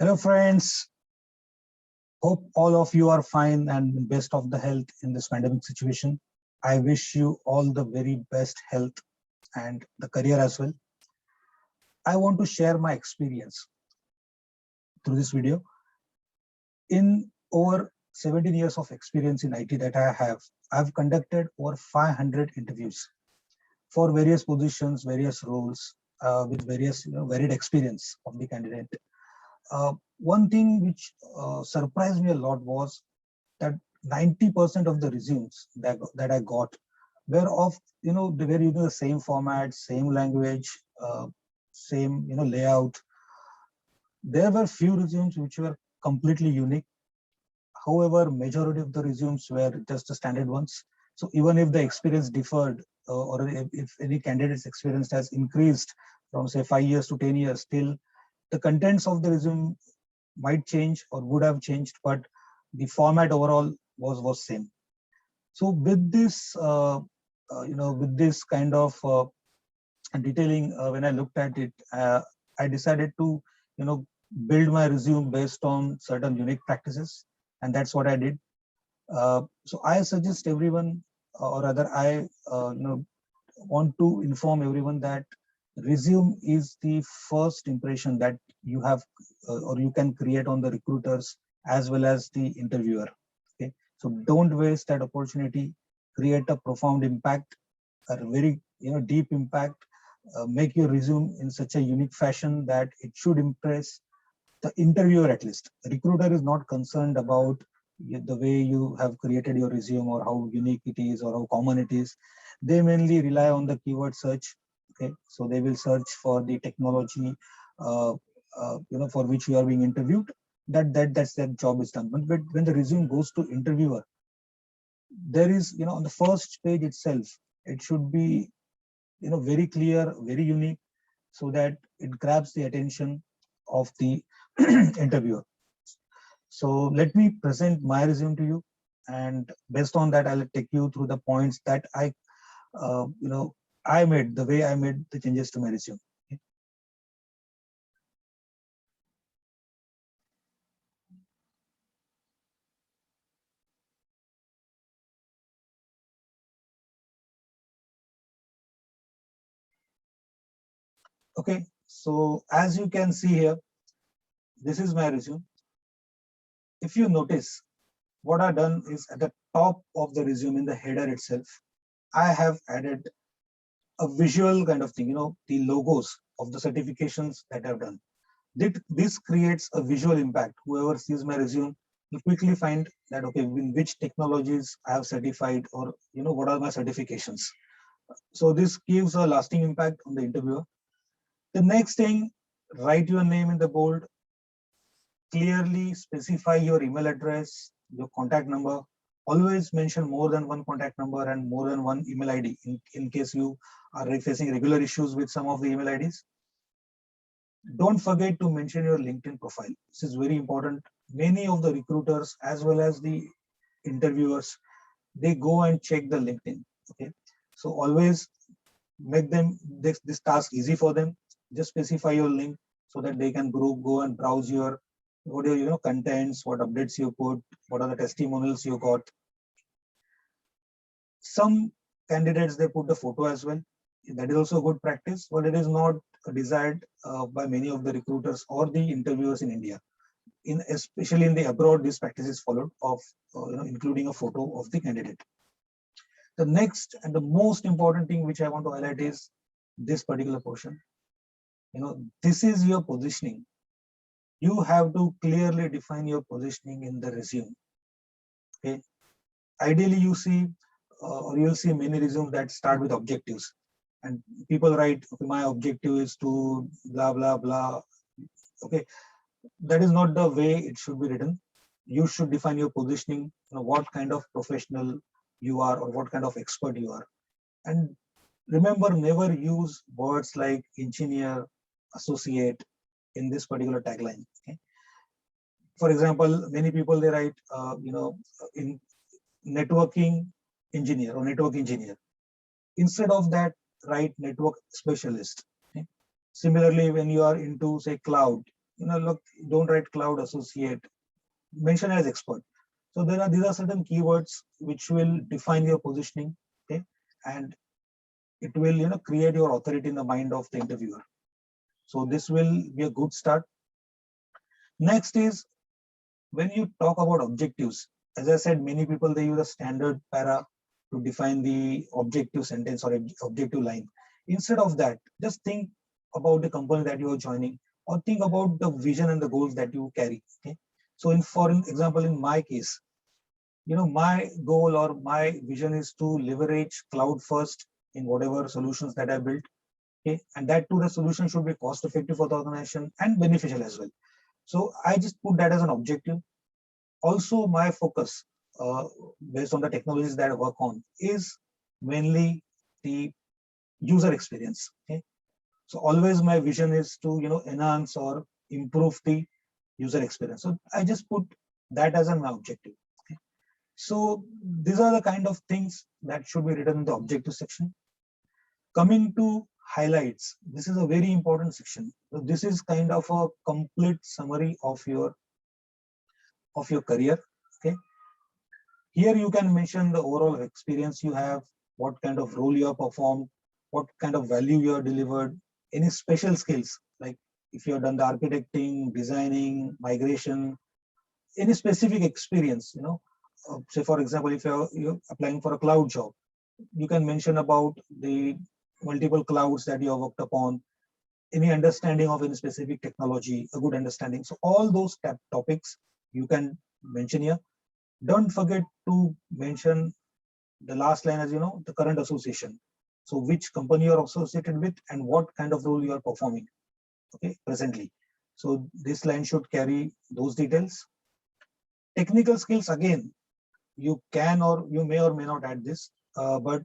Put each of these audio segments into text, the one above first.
Hello, friends. Hope all of you are fine and in best of the health in this pandemic situation. I wish you all the very best health and the career as well. I want to share my experience through this video. In over 17 years of experience in IT that I have, I've conducted over 500 interviews for various positions, various roles, with various varied experience of the candidate. One thing which surprised me a lot was that 90% of the resumes that I got were of, they were using the same format, same language, same, layout. There were few resumes which were completely unique. However, majority of the resumes were just the standard ones. So even if the experience differed, or if any candidate's experience has increased from say 5 years to 10 years, still the contents of the resume might change or would have changed, but the format overall was same. So with this, with this kind of detailing, when I looked at it, I decided to, build my resume based on certain unique practices, and that's what I did. So I suggest everyone, or rather, I want to inform everyone that resume is the first impression that you have, or you can create on the recruiters as well as the interviewer. Okay, so don't waste that opportunity. Create a profound impact, a very deep impact. Make your resume in such a unique fashion that it should impress the interviewer at least. The recruiter is not concerned about the way you have created your resume or how unique it is or how common it is. They mainly rely on the keyword search. Okay, so they will search for the technology, uh, for which you are being interviewed. That's their job is done. But when the resume goes to interviewer, there is, on the first page itself, it should be, very clear, very unique, so that it grabs the attention of the interviewer. So let me present my resume to you, and based on that, I'll take you through the points that I made, the way I made the changes to my resume. Okay, so as you can see here, this is my resume. If you notice, what I've done is at the top of the resume in the header itself, I have added a visual kind of thing, the logos of the certifications that I've done. This creates a visual impact. Whoever sees my resume will quickly find that, okay, in which technologies I have certified, or what are my certifications. So this gives a lasting impact on the interviewer. The next thing, write your name in the bold. Clearly specify your email address, your contact number. Always mention more than one contact number and more than one email ID in case you are facing regular issues with some of the email IDs. Don't forget to mention your LinkedIn profile. This is very important. Many of the recruiters as well as the interviewers, they go and check the LinkedIn. Okay, so always make them this task easy for them. Just specify your link so that they can go and browse your what your contents, what updates you put, what are the testimonials you got. Some candidates, they put the photo as well. That is also good practice, but it is not desired by many of the recruiters or the interviewers in India. In especially in the abroad, this practice is followed of including a photo of the candidate. The next and the most important thing which I want to highlight is this particular portion. This is your positioning. You have to clearly define your positioning in the resume. Okay, ideally you see, or you'll see many resumes that start with objectives, and people write, okay, my objective is to blah blah blah. Okay, that is not the way it should be written. You should define your positioning, what kind of professional you are or what kind of expert you are. And remember, never use words like engineer, associate in this particular tagline. Okay? For example, many people, they write, in networking engineer or network engineer. Instead of that, write network specialist. Okay? Similarly, when you are into say cloud, look, don't write cloud associate, mention as expert. So these are certain keywords which will define your positioning, okay, and it will create your authority in the mind of the interviewer. So this will be a good start. Next is when you talk about objectives. As I said, many people they use a standard para to define the objective sentence or objective line. Instead of that, just think about the company that you are joining, or think about the vision and the goals that you carry. Okay, so for example, in my case, my goal or my vision is to leverage cloud first in whatever solutions that I built. Okay, and that too, the solution should be cost effective for the organization and beneficial as well. So I just put that as an objective. Also, my focus, based on the technologies that I work on, is mainly the user experience. Okay, so always my vision is to enhance or improve the user experience. So I just put that as my objective. Okay, so these are the kind of things that should be written in the objective section. Coming to highlights, this is a very important section. So this is kind of a complete summary of your career. Okay, here you can mention the overall experience you have, what kind of role you have performed, what kind of value you have delivered, any special skills, like if you have done the architecting, designing, migration, any specific experience. Say for example, if you're applying for a cloud job, you can mention about the multiple clouds that you have worked upon, any understanding of any specific technology, a good understanding. So all those topics you can mention here. Don't forget to mention the last line as the current association. So which company you are associated with and what kind of role you are performing, okay, presently. So this line should carry those details. Technical skills, again, you can or you may or may not add this, but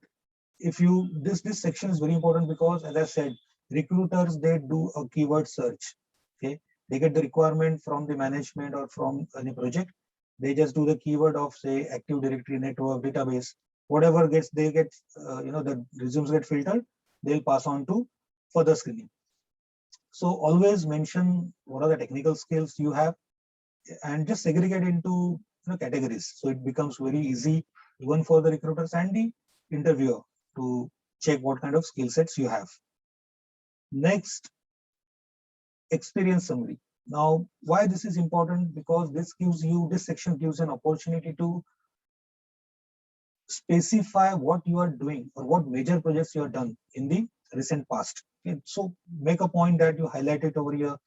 if you this section is very important, because as I said, recruiters, they do a keyword search. Okay, they get the requirement from the management or from any project. They just do the keyword of, say, Active Directory, network, database, whatever they get, the resumes get filtered, they'll pass on to further screening. So always mention what are the technical skills you have, and just segregate into categories, so it becomes very easy even for the recruiters and the interviewer to check what kind of skill sets you have. Next, experience summary. Now, why this is important? Because this section gives an opportunity to specify what you are doing or what major projects you have done in the recent past. Okay, so make a point that you highlight it over here.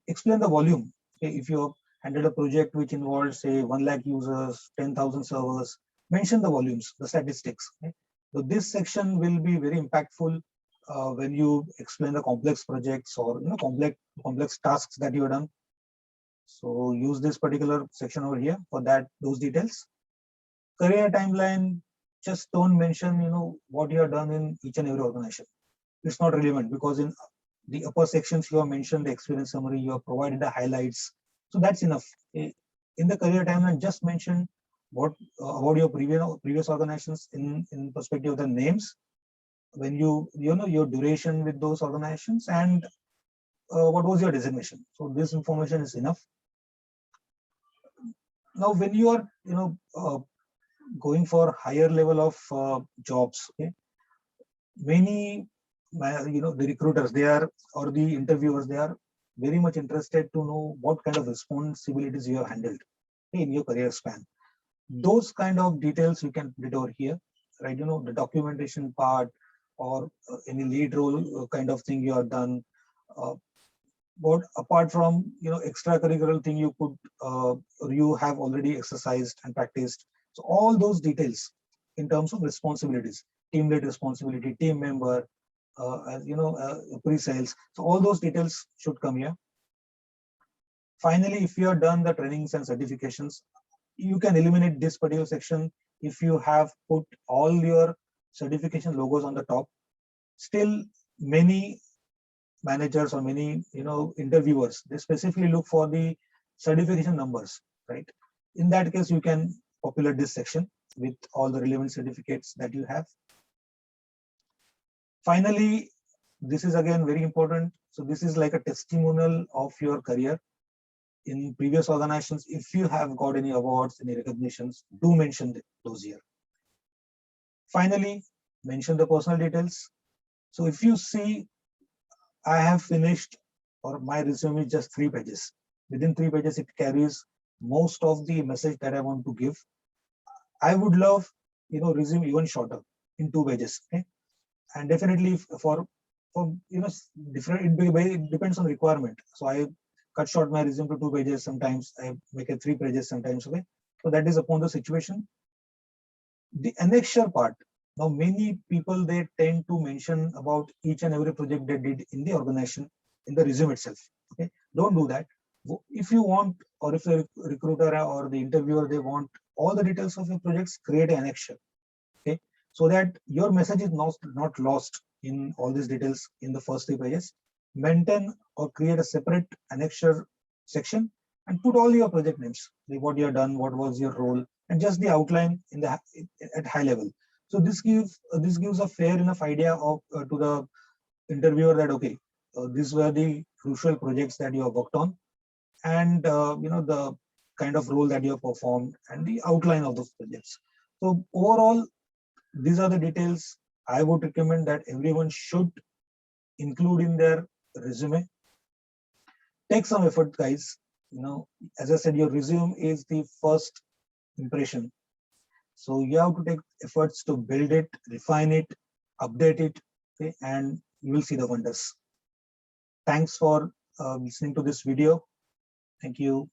Explain the volume. Okay, if you have handled a project which involves, say, 1 lakh users, 10,000 servers, mention the volumes, the statistics. Okay? So this section will be very impactful when you explain the complex projects or complex tasks that you have done. So use this particular section over here for those details. Career timeline, just don't mention what you have done in each and every organization. It's not relevant, because in the upper sections you have mentioned the experience summary, you have provided the highlights, so that's enough. In the career timeline, just mention what about your previous organizations in perspective of the names, when your duration with those organizations, and what was your designation. So this information is enough. Now when you are going for higher level of jobs, okay, many the recruiters, they are, or the interviewers, they are very much interested to know what kind of responsibilities you have handled in your career span. Those kind of details you can put it over here, right? The documentation part, or any lead role kind of thing you have done. But apart from extracurricular thing you could or you have already exercised and practiced. So all those details in terms of responsibilities, team lead responsibility, team member, pre-sales. So all those details should come here. Finally, if you have done the trainings and certifications, you can eliminate this particular section if you have put all your certification logos on the top. Still, many managers or many interviewers, they specifically look for the certification numbers, right? In that case, you can populate this section with all the relevant certificates that you have. Finally, this is again very important. So this is like a testimonial of your career. in previous organizations, if you have got any awards, any recognitions, do mention those here. Finally, mention the personal details. So if you see, I have finished, or my resume is just 3 pages. Within 3 pages, it carries most of the message that I want to give. I would love, resume even shorter, in 2 pages. Okay, and definitely for different, it depends on requirement. So I cut short my resume to 2 pages. Sometimes I make it 3 pages. Sometimes, okay. So that is upon the situation. The annexure part. Now, many people, they tend to mention about each and every project they did in the organization in the resume itself. Okay, don't do that. If you want, or if the recruiter or the interviewer, they want all the details of your projects, create an annexure. Okay, so that your message is not lost in all these details in the first 3 pages. Maintain or create a separate annexure section and put all your project names, like what you have done, what was your role, and just the outline in the at high level. So this gives a fair enough idea of to the interviewer that okay, these were the crucial projects that you have worked on, and the kind of role that you have performed and the outline of those projects. So overall, these are the details I would recommend that everyone should include in their resume. Take some effort, guys. As I said, your resume is the first impression. So you have to take efforts to build it, refine it, update it, okay, and you will see the wonders. Thanks for listening to this video. Thank you.